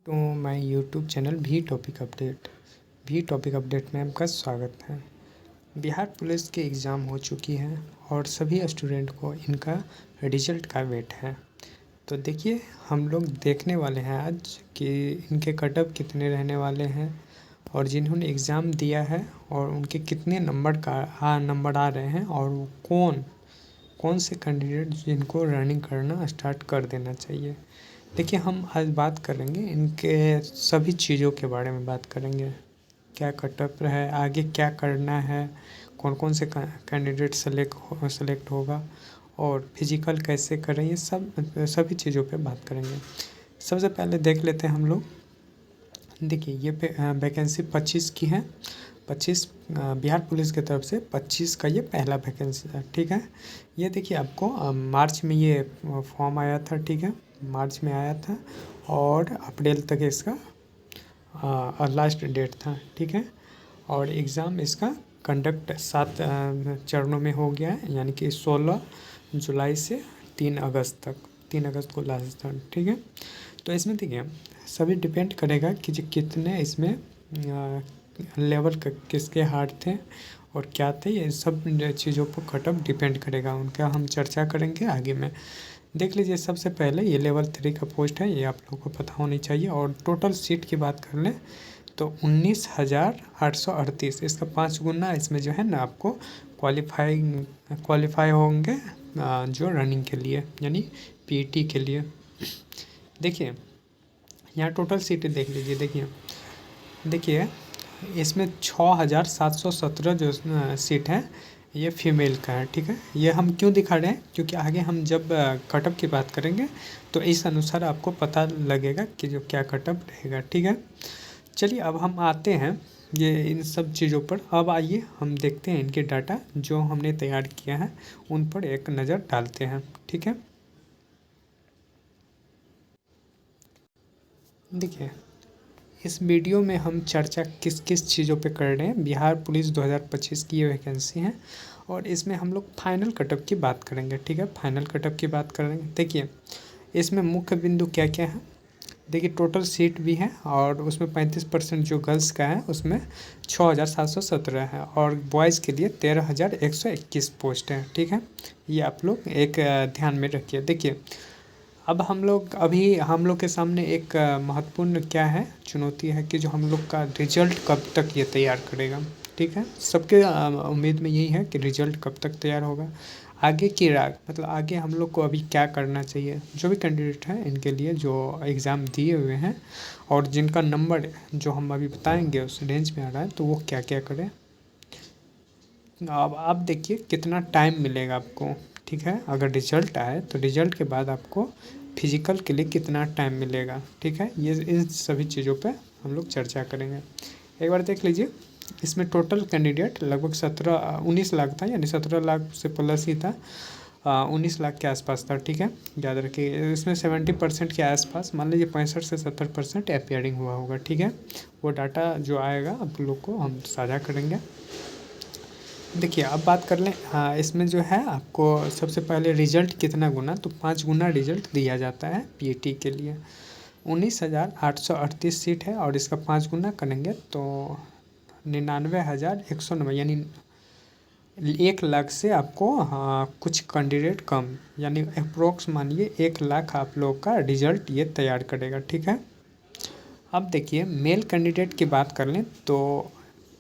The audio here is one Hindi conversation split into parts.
तो माय यूट्यूब चैनल भी टॉपिक अपडेट में आपका स्वागत है। बिहार पुलिस के एग्ज़ाम हो चुकी हैं और सभी स्टूडेंट को इनका रिजल्ट का वेट है। तो देखिए हम लोग देखने वाले हैं आज कि इनके कटअप कितने रहने वाले हैं और जिन्होंने एग्ज़ाम दिया है और उनके कितने नंबर आ रहे हैं और वो कौन से कैंडिडेट जिनको रनिंग करना स्टार्ट कर देना चाहिए। देखिए हम आज बात करेंगे इनके सभी चीज़ों के बारे में बात करेंगे, क्या कटअप है, आगे क्या करना है, कौन कौन से कैंडिडेट सेलेक्ट होगा और फिजिकल कैसे करें, ये सभी चीज़ों पे बात करेंगे। सबसे पहले देख लेते हैं हम लोग। देखिए ये वैकेंसी 25 की है। 25 बिहार पुलिस की तरफ से 25 का ये पहला वैकेंसी है। ठीक है, ये देखिए आपको मार्च में ये फॉर्म आया था। ठीक है, मार्च में आया था और अप्रैल तक इसका लास्ट डेट था। ठीक है, और एग्ज़ाम इसका कंडक्ट 7 चरणों में हो गया है, यानी कि 16 जुलाई से 3 अगस्त तक, 3 अगस्त को लास्ट था। ठीक है, तो इसमें देखिए सभी डिपेंड करेगा कि जो कितने इसमें लेवल किसके हार्ड थे और क्या थे, ये सब चीज़ों पर कटअप डिपेंड करेगा, उनका हम चर्चा करेंगे आगे में। देख लीजिए सबसे पहले ये लेवल 3 का पोस्ट है, ये आप लोगों को पता होनी चाहिए। और टोटल सीट की बात कर लें तो 19,838, इसका 5 गुना इसमें जो है ना आपको क्वालिफाई होंगे जो रनिंग के लिए, यानी पीटी के लिए। देखिए यहाँ टोटल सीटें देख लीजिए। देखिए इसमें 6,717 जो सीट है ये फीमेल का है। ठीक है, ये हम क्यों दिखा रहे हैं, क्योंकि आगे हम जब कटअप की बात करेंगे तो इस अनुसार आपको पता लगेगा कि जो क्या कटअप रहेगा। ठीक है, चलिए अब हम आते हैं ये इन सब चीज़ों पर। अब आइए हम देखते हैं इनके डाटा जो हमने तैयार किया है, उन पर एक नज़र डालते हैं। ठीक है, देखिए इस वीडियो में हम चर्चा किस किस चीज़ों पे कर रहे हैं। बिहार पुलिस 2025 की ये वैकेंसी है और इसमें हम लोग फाइनल कटअप की बात करेंगे। ठीक है, फाइनल कटअप की बात करेंगे। देखिए इसमें मुख्य बिंदु क्या क्या है। देखिए टोटल सीट भी है और उसमें 35% जो गर्ल्स का है उसमें 6,717 है और बॉयज़ के लिए 13,121 पोस्ट है। ठीक है, ये आप लोग एक ध्यान में रखिए। देखिए अब हम लोग के सामने एक महत्वपूर्ण क्या है, चुनौती है कि जो हम लोग का रिजल्ट कब तक ये तैयार करेगा। ठीक है, सबके उम्मीद में यही है कि रिजल्ट कब तक तैयार होगा। आगे की राह मतलब आगे हम लोग को अभी क्या करना चाहिए, जो भी कैंडिडेट हैं इनके लिए जो एग्ज़ाम दिए हुए हैं और जिनका नंबर जो हम अभी बताएंगे उस रेंज में आ रहा है, तो वो क्या क्या करें। अब आप देखिए कितना टाइम मिलेगा आपको। ठीक है, अगर रिजल्ट आए तो रिजल्ट के बाद आपको फिजिकल के लिए कितना टाइम मिलेगा। ठीक है, ये इन सभी चीज़ों पे हम लोग चर्चा करेंगे। एक बार देख लीजिए इसमें टोटल कैंडिडेट लगभग 19 लाख था, यानी 17 लाख से प्लस ही था, 19 लाख के आसपास था। ठीक है, याद रखिए इसमें 70% के आसपास, मान लीजिए 65 से 70% अपीयरिंग हुआ होगा। ठीक है, वो डाटा जो आएगा आप लोग को हम साझा करेंगे। देखिए अब बात कर लें, हाँ इसमें जो है आपको सबसे पहले रिजल्ट कितना गुना, तो 5 गुना रिजल्ट दिया जाता है पीटी के लिए। 19,838 सीट है और इसका 5 गुना करेंगे तो 99,190, यानी 1 लाख से आपको हाँ कुछ कैंडिडेट कम, यानी अप्रोक्स मानिए 1 लाख आप लोग का रिजल्ट ये तैयार करेगा। ठीक है, अब देखिए मेल कैंडिडेट की बात कर लें तो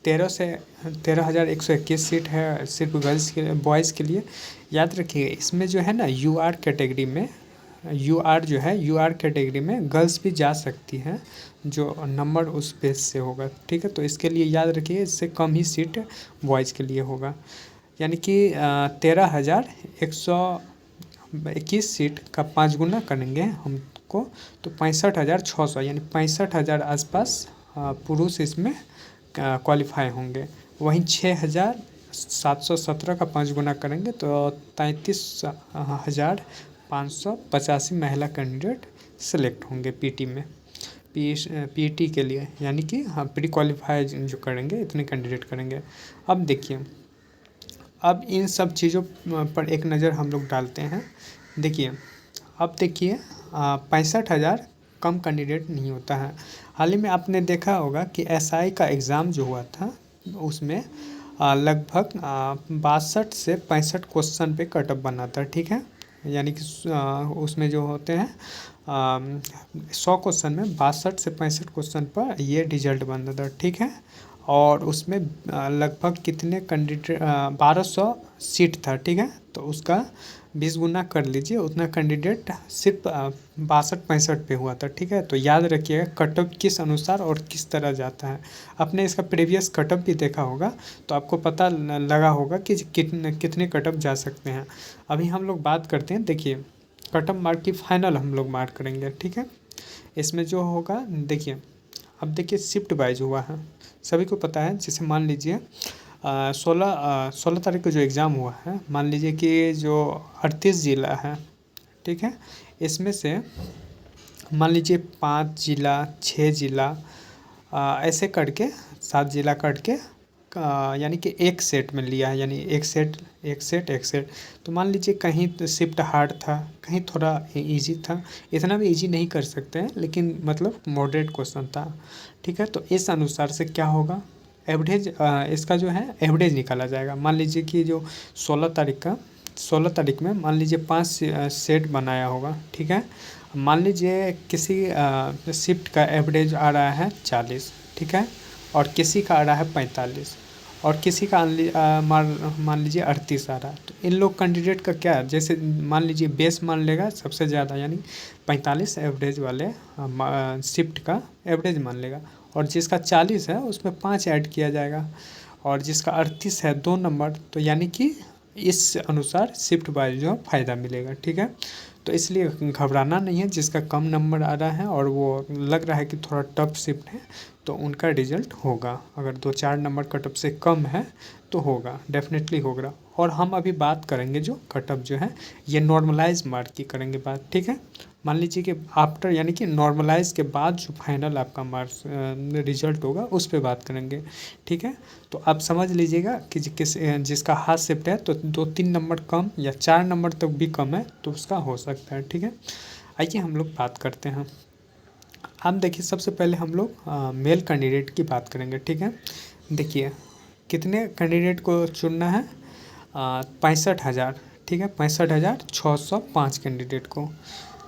13,121 सीट है सिर्फ गर्ल्स के बॉयज़ के लिए। याद रखिए इसमें जो है ना यूआर कैटेगरी में, यूआर कैटेगरी में गर्ल्स भी जा सकती हैं जो नंबर उस बेस से होगा। ठीक है, तो इसके लिए याद रखिए इससे कम ही सीट बॉयज़ के लिए होगा, यानी कि 13,121 सीट का 5 गुना करेंगे हमको तो 65,600, यानी 65,000 आसपास पुरुष इसमें क्वालिफाई होंगे। वहीं 6,717 का 5 गुना करेंगे तो 33,585 महिला कैंडिडेट सेलेक्ट होंगे पीटी में, पीटी के लिए, यानी कि हाँ प्री क्वालिफाई जो करेंगे इतने कैंडिडेट करेंगे। अब देखिए अब इन सब चीज़ों पर एक नज़र हम लोग डालते हैं। देखिए अब देखिए 65,000 कम कैंडिडेट नहीं होता है। हाल ही में आपने देखा होगा कि एसआई का एग्ज़ाम जो हुआ था उसमें लगभग 62 से 65 क्वेश्चन पे कट ऑफ बना था, ठीक है। यानी कि उसमें जो होते हैं 100 क्वेश्चन में 62 से 65 क्वेश्चन पर ये रिजल्ट बना था, ठीक है। और उसमें लगभग कितने कैंडिडेट 1200 सीट था, ठीक है। तो उसका 20 गुना कर लीजिए, उतना कैंडिडेट सिर्फ 62-65 पे हुआ था, ठीक है। तो याद रखिएगा कट ऑफ किस अनुसार और किस तरह जाता है। आपने इसका प्रीवियस कट ऑफ भी देखा होगा तो आपको पता लगा होगा कि कितने कट ऑफ जा सकते हैं। अभी हम लोग बात करते हैं, देखिए कट ऑफ मार्क की फाइनल हम लोग मार्क करेंगे, ठीक है। इसमें जो होगा देखिए, अब देखिए शिफ्ट वाइज हुआ है, सभी को पता है। जैसे मान लीजिए 16 तारीख को जो एग्ज़ाम हुआ है, मान लीजिए कि जो 38 ज़िला है, ठीक है। इसमें से मान लीजिए 5 ज़िला 6 ज़िला ऐसे करके 7 ज़िला करके यानी कि एक सेट में लिया है, यानी एक सेट। तो मान लीजिए कहीं तो शिफ्ट हार्ड था, कहीं थोड़ा इजी था, इतना भी इजी नहीं कर सकते हैं लेकिन मतलब मॉडरेट क्वेश्चन था, ठीक है। तो इस अनुसार से क्या होगा, एवरेज इसका जो है एवरेज निकाला जाएगा। मान लीजिए कि जो 16 तारीख में मान लीजिए 5 सेट बनाया होगा, ठीक है। मान लीजिए किसी शिफ्ट का एवरेज आ रहा है 40, ठीक है, और किसी का आ रहा है 45, और किसी का मान लीजिए 38 आ रहा है। तो इन लोग कैंडिडेट का क्या, जैसे मान लीजिए बेस मान लेगा सबसे ज़्यादा, यानी 45 एवरेज वाले शिफ्ट का एवरेज मान लेगा, और जिसका 40 है उसमें 5 ऐड किया जाएगा, और जिसका 38 है 2 नंबर, तो यानी कि इस अनुसार शिफ्ट वाइज जो फ़ायदा मिलेगा, ठीक है। तो इसलिए घबराना नहीं है, जिसका कम नंबर आ रहा है और वो लग रहा है कि थोड़ा टफ शिफ्ट है तो उनका रिजल्ट होगा। अगर 2-4 नंबर कट ऑफ से कम है तो होगा, डेफिनेटली होगा। और हम अभी बात करेंगे जो कट ऑफ जो है ये नॉर्मलाइज मार्क की करेंगे बात, ठीक है। मान लीजिए कि आफ्टर यानी कि नॉर्मलाइज के बाद जो फाइनल आपका मार्क्स रिजल्ट होगा उस पर बात करेंगे, ठीक है। तो आप समझ लीजिएगा कि जिसका हाथ शिफ्ट है तो 2-3 नंबर कम या 4 नंबर तक भी कम है तो उसका हो सकता है, ठीक है। आइए हम लोग बात करते हैं। अब देखिए सबसे पहले हम लोग मेल कैंडिडेट की बात करेंगे, ठीक है। देखिए कितने कैंडिडेट को चुनना है, 65,000, ठीक है, 65,605 कैंडिडेट को।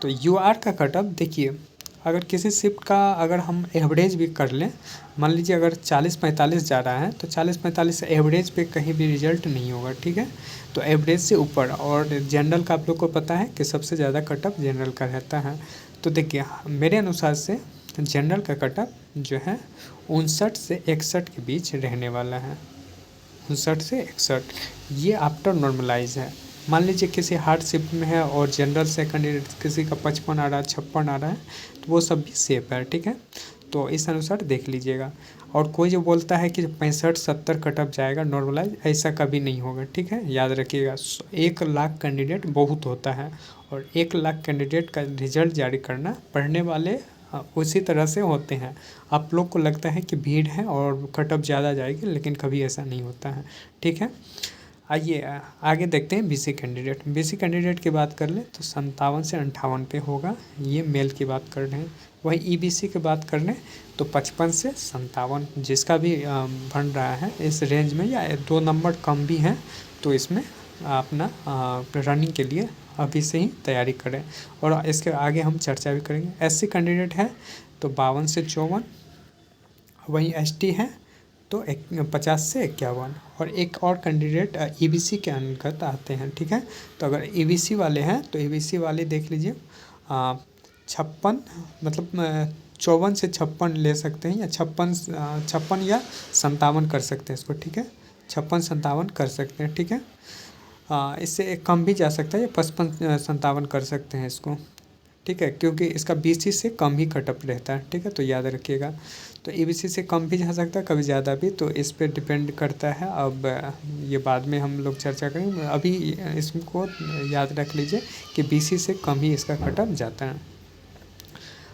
तो यूआर का कट ऑफ देखिए, अगर किसी शिफ्ट का अगर हम एवरेज भी कर लें, मान लीजिए अगर 40-45 जा रहा है तो 40-45 एवरेज पे कहीं भी रिजल्ट नहीं होगा, ठीक है। तो एवरेज से ऊपर, और जनरल का आप लोग को पता है कि सबसे ज़्यादा कट ऑफ जनरल का रहता है। तो देखिए मेरे अनुसार से जनरल का कट ऑफ जो है 59 से 61 के बीच रहने वाला है, 59 से 61, ये आफ्टर नॉर्मलाइज है। मान लीजिए किसी हार्ड शिफ्ट में है और जनरल से कैंडिडेट किसी का 55 आ रहा है, 56 आ रहा है, तो वो सब भी सेफ है, ठीक है। तो इस अनुसार देख लीजिएगा। और कोई जो बोलता है कि 65-70 कट ऑफ जाएगा नॉर्मलाइज, ऐसा कभी नहीं होगा, ठीक है, याद रखिएगा। 1 लाख कैंडिडेट बहुत होता है, और 1 लाख कैंडिडेट का रिजल्ट जारी करना पढ़ने वाले उसी तरह से होते हैं। आप लोग को लगता है कि भीड़ है और कट ऑफ ज़्यादा जाएगी, लेकिन कभी ऐसा नहीं होता है, ठीक है। आइए आगे देखते हैं बीसी कैंडिडेट की बात कर लें तो 57 से 58 पे होगा, ये मेल की बात कर रहे हैं। वही ईबीसी की बात कर लें तो 55 से 57, जिसका भी बन रहा है इस रेंज में या 2 नंबर कम भी हैं तो इसमें अपना रनिंग के लिए अभी से ही तैयारी करें। और इसके आगे हम चर्चा भी करेंगे। एससी कैंडिडेट है तो 52 से 54, वहीं एसटी है तो 50 से 51, और एक और कैंडिडेट ईबीसी के अंतर्गत आते हैं, ठीक है। तो अगर ईबीसी वाले हैं तो ईबीसी वाले देख लीजिए 56, मतलब 54 से 56 ले सकते हैं, या 56 या 57 कर सकते हैं इसको, ठीक है, 56-57 कर सकते हैं, ठीक है। इससे कम भी जा सकता है, या 55-57 कर सकते हैं इसको, ठीक है, क्योंकि इसका बीसी से कम ही कट ऑफ रहता है, ठीक है, तो याद रखिएगा। तो ईबीसी से कम भी जा सकता है, कभी ज़्यादा भी, तो इस पे डिपेंड करता है। अब ये बाद में हम लोग चर्चा करेंगे, अभी इसको याद रख लीजिए कि बीसी से कम ही इसका कट ऑफ जाता है।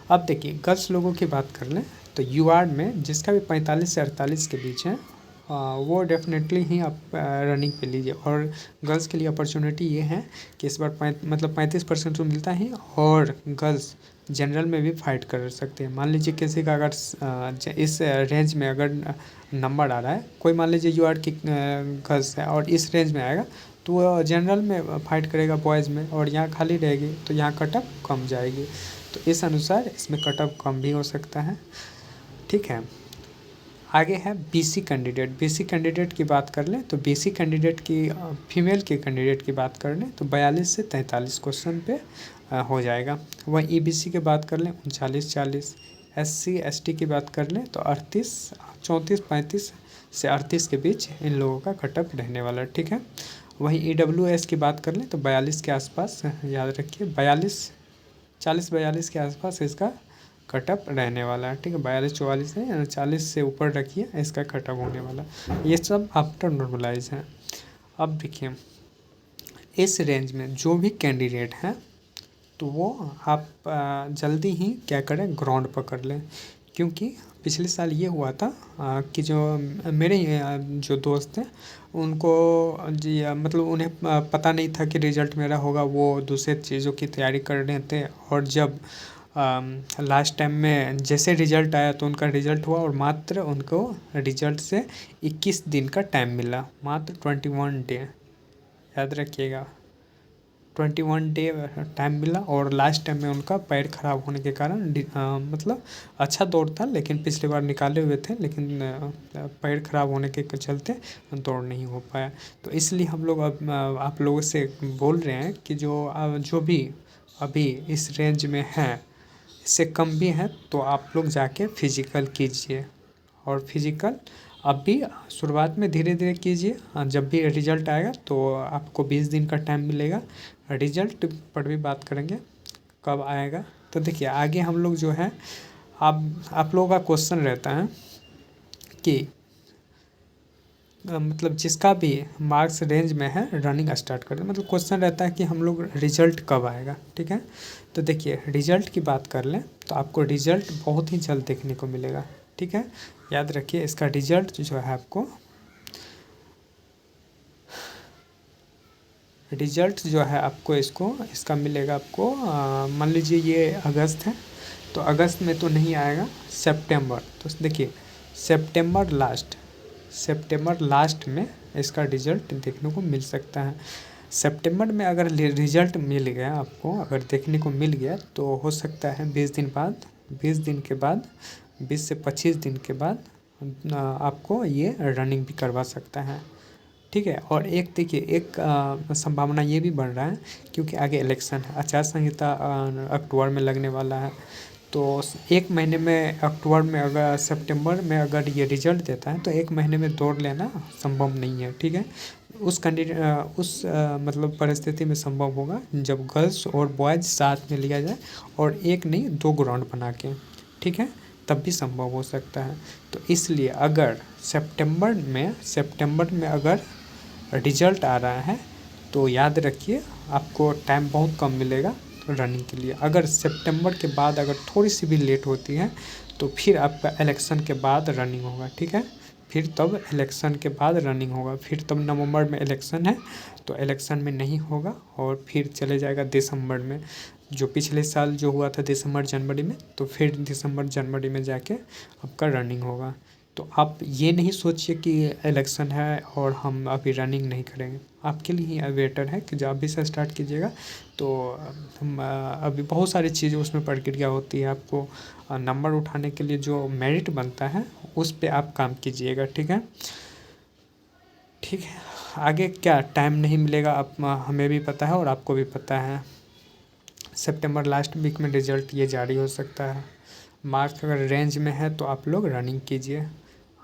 अब देखिए गर्ल्स लोगों की बात कर लें तो यूआर में जिसका भी 45 से 48 के बीच है, वो डेफिनेटली ही आप रनिंग पे लीजिए। और गर्ल्स के लिए अपॉर्चुनिटी ये है कि इस बार मतलब 35% तो मिलता ही, और गर्ल्स जनरल में भी फाइट कर सकते हैं। मान लीजिए किसी का अगर इस रेंज में अगर नंबर आ रहा है, कोई मान लीजिए यूआर की गर्ल्स है और इस रेंज में आएगा, तो वो जनरल में फाइट करेगा बॉयज़ में, और यहाँ खाली रहेगी तो यहाँ कटअप कम जाएगी। तो इस अनुसार इसमें कटअप कम भी हो सकता है। ठीक है, आगे है बीसी कैंडिडेट। बीसी कैंडिडेट की बात कर लें तो बीसी कैंडिडेट की फीमेल के कैंडिडेट की बात कर लें तो 42 से 43 क्वेश्चन पे हो जाएगा। वहीं ईबीसी की बात कर लें 39-40। एससी एसटी की बात कर लें तो 38 34-35 से 38 के बीच इन लोगों का कटअप रहने वाला। ठीक है, वहीं ईडब्ल्यूएस की बात कर लें तो 42 के आसपास, याद रखिए 40-42 के आसपास इसका कटअप रहने वाला है। ठीक है, 42-44 है, 40 से ऊपर रखिए, इसका कटअप होने वाला। ये सब आफ्टर नॉर्मलाइज है। अब देखिए इस रेंज में जो भी कैंडिडेट हैं तो वो आप जल्दी ही क्या करें, ग्राउंड पकड़ लें। क्योंकि पिछले साल ये हुआ था कि जो मेरे जो दोस्त हैं उनको जी मतलब उन्हें पता नहीं था कि रिज़ल्ट मेरा होगा, वो दूसरे चीज़ों की तैयारी कर रहे थे। और जब लास्ट टाइम में जैसे रिज़ल्ट आया तो उनका रिज़ल्ट हुआ, और मात्र उनको रिज़ल्ट से 21 दिन का टाइम मिला, मात्र 21 डे, याद रखिएगा 21 डे टाइम मिला। और लास्ट टाइम में उनका पैर खराब होने के कारण मतलब अच्छा दौड़ था, लेकिन पिछली बार निकाले हुए थे, लेकिन पैर खराब होने के चलते दौड़ नहीं हो पाया। तो इसलिए हम लोग अब आप लोगों से बोल रहे हैं कि जो भी अभी इस रेंज में हैं, इससे कम भी हैं, तो आप लोग जाके फिज़िकल कीजिए। और फिज़िकल अभी शुरुआत में धीरे धीरे कीजिए, जब भी रिज़ल्ट आएगा तो आपको 20 दिन का टाइम मिलेगा। रिज़ल्ट पर भी बात करेंगे कब आएगा। तो देखिए आगे हम लोग जो है, आप लोगों का क्वेश्चन रहता है कि मतलब जिसका भी मार्क्स रेंज में है रनिंग स्टार्ट कर दे। मतलब क्वेश्चन रहता है कि हम लोग रिज़ल्ट कब आएगा। ठीक है, तो देखिए रिज़ल्ट की बात कर लें तो आपको रिज़ल्ट बहुत ही जल्द देखने को मिलेगा। ठीक है, याद रखिए इसका रिज़ल्ट जो है आपको इसका मिलेगा आपको मान लीजिए ये अगस्त है, तो अगस्त में तो नहीं आएगा, सितंबर। तो देखिए सितंबर लास्ट में इसका रिज़ल्ट देखने को मिल सकता है। सितंबर में अगर रिज़ल्ट मिल गया आपको, अगर देखने को मिल गया, तो हो सकता है 20 दिन बाद, 20 दिन के बाद, 20 से 25 दिन के बाद आपको ये रनिंग भी करवा सकता है। ठीक है, और एक देखिए एक संभावना ये भी बढ़ रहा है, क्योंकि आगे इलेक्शन है, आचार संहिता अक्टूबर में लगने वाला है। तो एक महीने में अक्टूबर में अगर सितंबर में अगर ये रिजल्ट देता है तो एक महीने में दौड़ लेना संभव नहीं है। ठीक है, मतलब परिस्थिति में संभव होगा जब गर्ल्स और बॉयज़ साथ में लिया जाए, और एक नहीं 2 ग्राउंड बना के। ठीक है, तब भी संभव हो सकता है। तो इसलिए अगर सितंबर में अगर रिजल्ट आ रहा है तो याद रखिए आपको टाइम बहुत कम मिलेगा रनिंग के लिए। अगर सितंबर के बाद अगर थोड़ी सी भी लेट होती है तो फिर आपका इलेक्शन के बाद रनिंग होगा। ठीक है, फिर तब इलेक्शन के बाद रनिंग होगा, फिर तब नवंबर में इलेक्शन है तो इलेक्शन में नहीं होगा, और फिर चले जाएगा दिसंबर में। जो पिछले साल जो हुआ था दिसंबर जनवरी में, तो फिर दिसंबर जनवरी में जाके आपका रनिंग होगा। तो आप ये नहीं सोचिए कि इलेक्शन है और हम अभी रनिंग नहीं करेंगे। आपके लिए ही बेटर है कि जब अभी से स्टार्ट कीजिएगा। तो हम अभी बहुत सारी चीज़ें उसमें प्रक्रिया होती है, आपको नंबर उठाने के लिए जो मेरिट बनता है उस पे आप काम कीजिएगा। ठीक है, ठीक है, आगे क्या टाइम नहीं मिलेगा, आप हमें भी पता है और आपको भी पता है। सितंबर लास्ट वीक में रिज़ल्ट ये जारी हो सकता है। मार्क्स अगर रेंज में है तो आप लोग रनिंग कीजिए।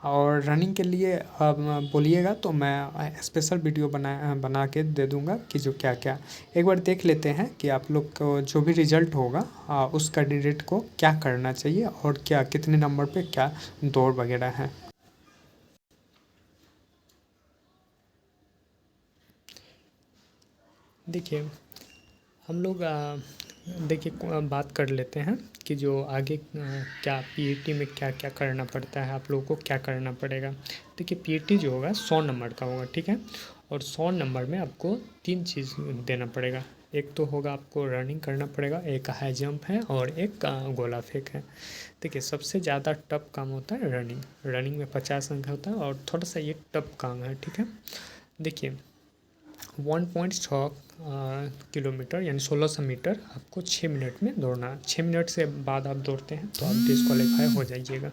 और रनिंग के लिए अब बोलिएगा तो मैं स्पेशल वीडियो बना के दे दूँगा कि जो क्या क्या। एक बार देख लेते हैं कि आप लोग को जो भी रिज़ल्ट होगा उस कैंडिडेट को क्या करना चाहिए, और क्या कितने नंबर पे क्या दौड़ वगैरह है। देखिए हम लोग देखिए बात कर लेते हैं कि जो आगे क्या पीईटी में क्या क्या करना पड़ता है, आप लोगों को क्या करना पड़ेगा। देखिए पीईटी जो होगा 100 नंबर का होगा, ठीक है। और 100 नंबर में आपको 3 चीज़ देना पड़ेगा। एक तो होगा आपको रनिंग करना पड़ेगा, एक हाई जंप है और एक गोला फेंक है। देखिए सबसे ज़्यादा टफ काम होता है रनिंग। रनिंग में 50 अंक होता है और थोड़ा सा ये टफ काम है, ठीक है। देखिए 1.6 किलोमीटर यानी 1600 मीटर आपको 6 मिनट में दौड़ना है। 6 मिनट से बाद आप दौड़ते हैं तो आप डिस्क्वालीफाई हो जाइएगा।